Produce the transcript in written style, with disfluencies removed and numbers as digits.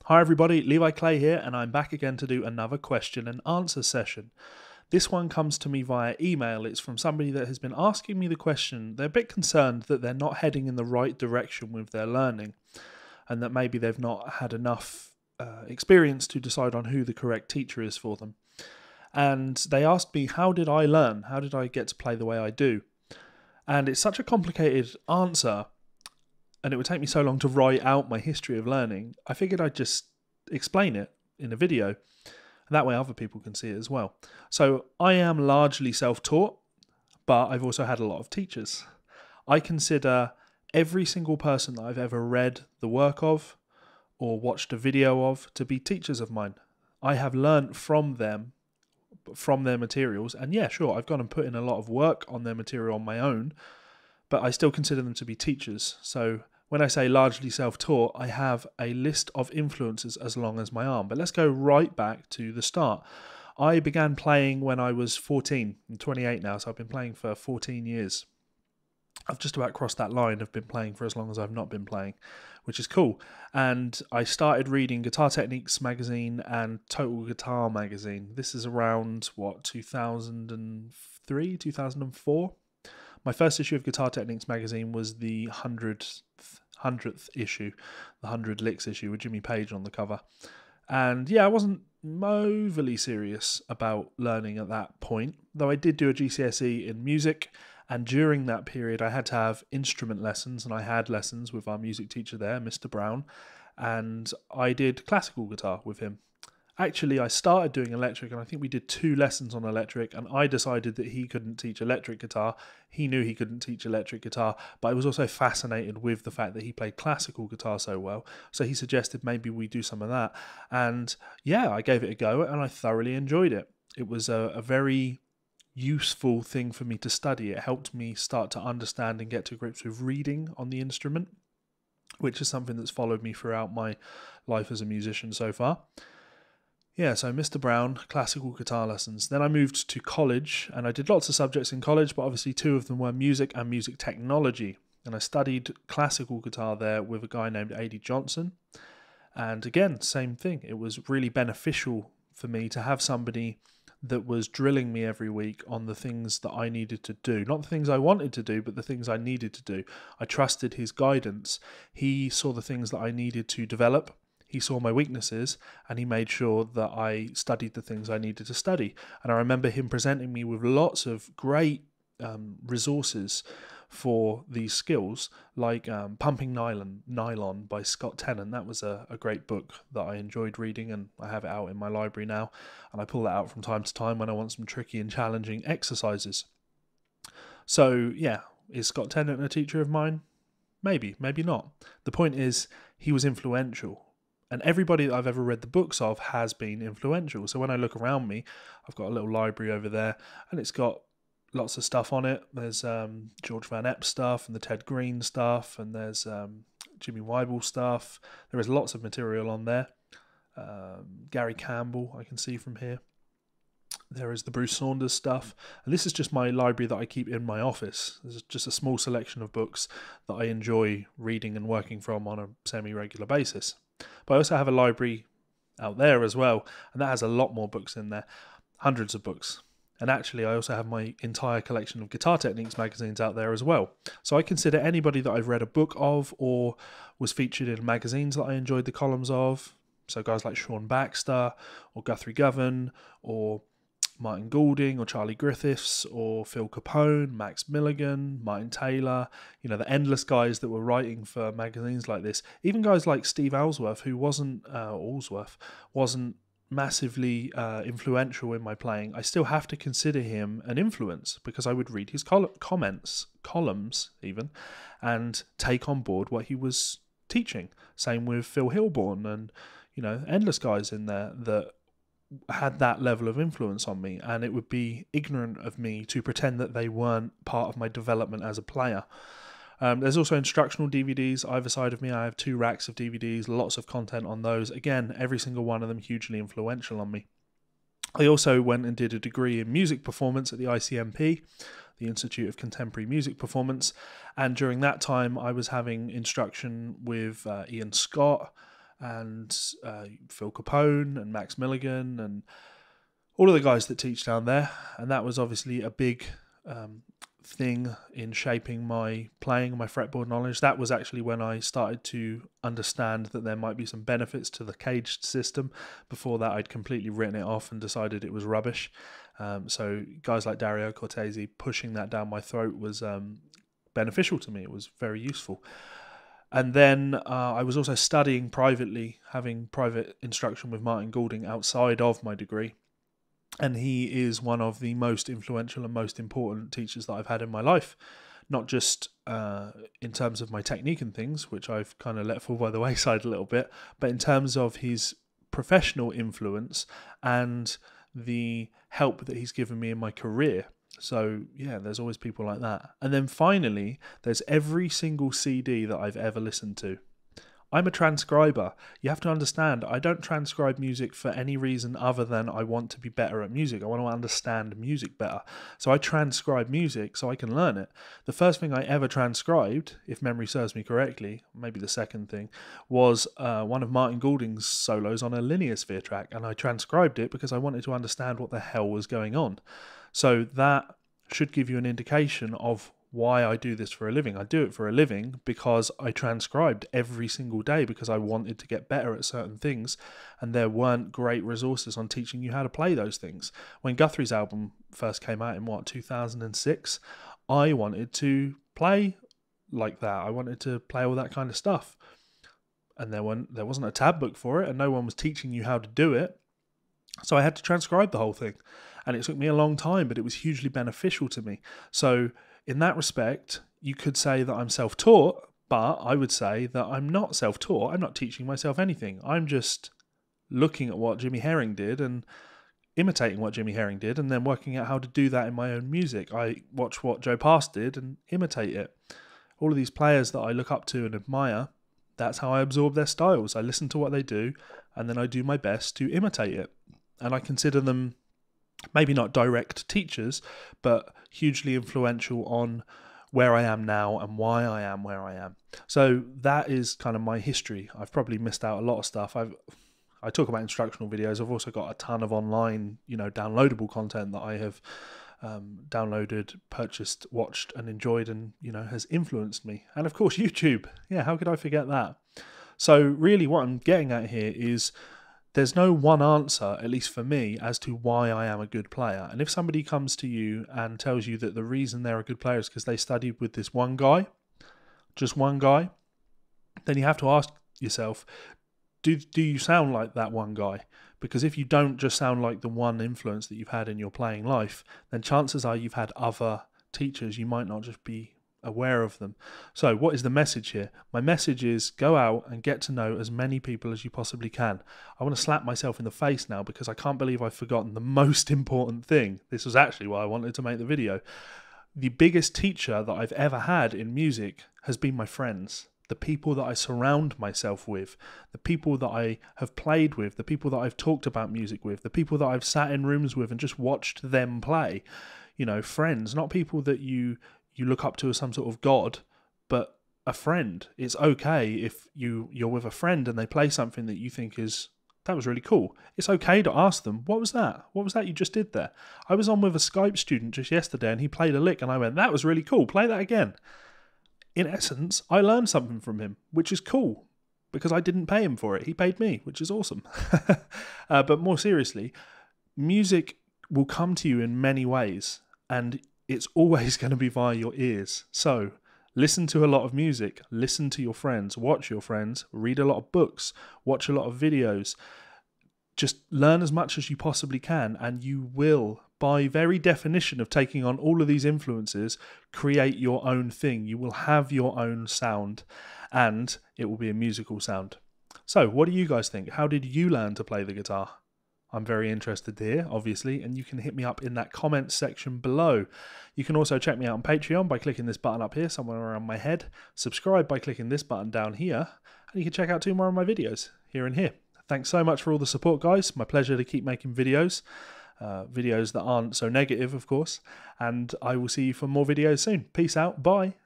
Hi everybody, Levi Clay here, and I'm back again to do another question and answer session. This one comes to me via email. It's from somebody that has been asking me the question. They're a bit concerned that they're not heading in the right direction with their learning, and that maybe they've not had enough experience to decide on who the correct teacher is for them. And they asked me, how did I learn? How did I get to play the way I do? And it's such a complicated answer, and it would take me so long to write out my history of learning, I figured I'd just explain it in a video. And that way other people can see it as well. So I am largely self-taught, but I've also had a lot of teachers. I consider every single person that I've ever read the work of or watched a video of to be teachers of mine. I have learnt from them, from their materials, and yeah, sure, I've gone and put in a lot of work on their material on my own, but I still consider them to be teachers. So when I say largely self-taught, I have a list of influences as long as my arm. But let's go right back to the start. I began playing when I was 14. I'm 28 now, so I've been playing for 14 years. I've just about crossed that line of been playing for as long as I've not been playing, which is cool. And I started reading Guitar Techniques magazine and Total Guitar magazine. This is around, 2003, 2004? My first issue of Guitar Techniques magazine was the 100th issue, the 100 Licks issue with Jimmy Page on the cover. And yeah, I wasn't overly serious about learning at that point, though I did do a GCSE in music, and during that period I had to have instrument lessons, and I had lessons with our music teacher there, Mr. Brown, and I did classical guitar with him. Actually, I started doing electric, and I think we did 2 lessons on electric, and I decided that he couldn't teach electric guitar. He knew he couldn't teach electric guitar, but I was also fascinated with the fact that he played classical guitar so well, so he suggested maybe we do some of that. And yeah, I gave it a go, and I thoroughly enjoyed it. It was a very useful thing for me to study. It helped me start to understand and get to grips with reading on the instrument, which is something that's followed me throughout my life as a musician so far. Yeah, so Mr. Brown, classical guitar lessons. Then I moved to college, and I did lots of subjects in college, but obviously 2 of them were music and music technology. And I studied classical guitar there with a guy named A.D. Johnson. And again, same thing. It was really beneficial for me to have somebody that was drilling me every week on the things that I needed to do. Not the things I wanted to do, but the things I needed to do. I trusted his guidance. He saw the things that I needed to develop. He saw my weaknesses, and he made sure that I studied the things I needed to study. And I remember him presenting me with lots of great resources for these skills, like Pumping Nylon by Scott Tennant. That was a great book that I enjoyed reading, and I have it out in my library now, and I pull that out from time to time when I want some tricky and challenging exercises. So yeah, is Scott Tennant a teacher of mine? Maybe, maybe not. The point is, he was influential. And everybody that I've ever read the books of has been influential. So when I look around me, I've got a little library over there, and it's got lots of stuff on it. There's George Van Epp stuff, and the Ted Green stuff, and there's Jimmy Weibel stuff. There is lots of material on there. Gary Campbell, I can see from here. There is the Bruce Saunders stuff. And this is just my library that I keep in my office. There's just a small selection of books that I enjoy reading and working from on a semi-regular basis. But I also have a library out there as well, and that has a lot more books in there, hundreds of books. And actually, I also have my entire collection of Guitar Techniques magazines out there as well. So I consider anybody that I've read a book of or was featured in magazines that I enjoyed the columns of, so guys like Sean Baxter or Guthrie Govan or Martin Goulding or Charlie Griffiths or Phil Capone, Max Milligan, Martin Taylor, the endless guys that were writing for magazines like this. Even guys like Steve Ellsworth, who wasn't massively influential in my playing. I still have to consider him an influence because I would read his columns even, and take on board what he was teaching. Same with Phil Hilborn and, endless guys in there that had that level of influence on me, and it would be ignorant of me to pretend that they weren't part of my development as a player. There's also instructional DVDs either side of me. I have 2 racks of DVDs, lots of content on those. Again, every single one of them hugely influential on me. I also went and did a degree in music performance at the ICMP, the Institute of Contemporary Music Performance, and during that time I was having instruction with Ian Scott, and Phil Capone and Max Milligan and all of the guys that teach down there. And that was obviously a big thing in shaping my playing and my fretboard knowledge. That was actually when I started to understand that there might be some benefits to the caged system. Before that, I'd completely written it off and decided it was rubbish. So guys like Dario Cortese pushing that down my throat was beneficial to me. It was very useful. And then I was also studying privately, having private instruction with Martin Goulding outside of my degree. And he is one of the most influential and most important teachers that I've had in my life. Not just in terms of my technique and things, which I've kind of let fall by the wayside a little bit, but in terms of his professional influence and the help that he's given me in my career. So yeah, there's always people like that. And then finally, there's every single CD that I've ever listened to. I'm a transcriber. You have to understand, I don't transcribe music for any reason other than I want to be better at music. I want to understand music better. So I transcribe music so I can learn it. The first thing I ever transcribed, if memory serves me correctly, maybe the second thing, was one of Martin Goulding's solos on a linear sphere track. And I transcribed it because I wanted to understand what the hell was going on. So that should give you an indication of why I do this for a living. I do it for a living because I transcribed every single day because I wanted to get better at certain things, and there weren't great resources on teaching you how to play those things. When Guthrie's album first came out in 2006, I wanted to play like that. I wanted to play all that kind of stuff, and there wasn't a tab book for it, and no one was teaching you how to do it. So I had to transcribe the whole thing, and it took me a long time, but it was hugely beneficial to me. So in that respect, you could say that I'm self-taught, but I would say that I'm not self-taught. I'm not teaching myself anything. I'm just looking at what Jimmy Herring did and imitating what Jimmy Herring did, and then working out how to do that in my own music. I watch what Joe Pass did and imitate it. All of these players that I look up to and admire, that's how I absorb their styles. I listen to what they do, and then I do my best to imitate it. And I consider them maybe not direct teachers, but hugely influential on where I am now and why I am where I am. So that is kind of my history. I've probably missed out a lot of stuff. I talk about instructional videos. I've also got a ton of online, downloadable content that I have downloaded, purchased, watched and enjoyed, and, has influenced me. And of course, YouTube. Yeah, how could I forget that? So really what I'm getting at here is there's no one answer, at least for me, as to why I am a good player. And if somebody comes to you and tells you that the reason they're a good player is because they studied with this one guy, just one guy, then you have to ask yourself, do you sound like that one guy? Because if you don't just sound like the one influence that you've had in your playing life, then chances are you've had other teachers. You might not just be aware of them. So what is the message here? My message is go out and get to know as many people as you possibly can. I want to slap myself in the face now because I can't believe I've forgotten the most important thing. This was actually why I wanted to make the video. The biggest teacher that I've ever had in music has been my friends. The people that I surround myself with, the people that I have played with, the people that I've talked about music with, the people that I've sat in rooms with and just watched them play. Friends, not people that you look up to as some sort of god, but a friend. It's okay if you're with a friend and they play something that you think that was really cool. It's okay to ask them, what was that? What was that you just did there? I was on with a Skype student just yesterday and he played a lick and I went, that was really cool, play that again. In essence, I learned something from him, which is cool because I didn't pay him for it. He paid me, which is awesome. But more seriously, music will come to you in many ways, and it's always going to be via your ears. So listen to a lot of music, listen to your friends, watch your friends, read a lot of books, watch a lot of videos. Just learn as much as you possibly can, and you will, by very definition of taking on all of these influences, create your own thing. You will have your own sound, and it will be a musical sound. So what do you guys think? How did you learn to play the guitar? I'm very interested to hear, obviously, and you can hit me up in that comments section below. You can also check me out on Patreon by clicking this button up here, somewhere around my head. Subscribe by clicking this button down here, and you can check out 2 more of my videos here and here. Thanks so much for all the support, guys. My pleasure to keep making videos. Videos that aren't so negative, of course. And I will see you for more videos soon. Peace out. Bye.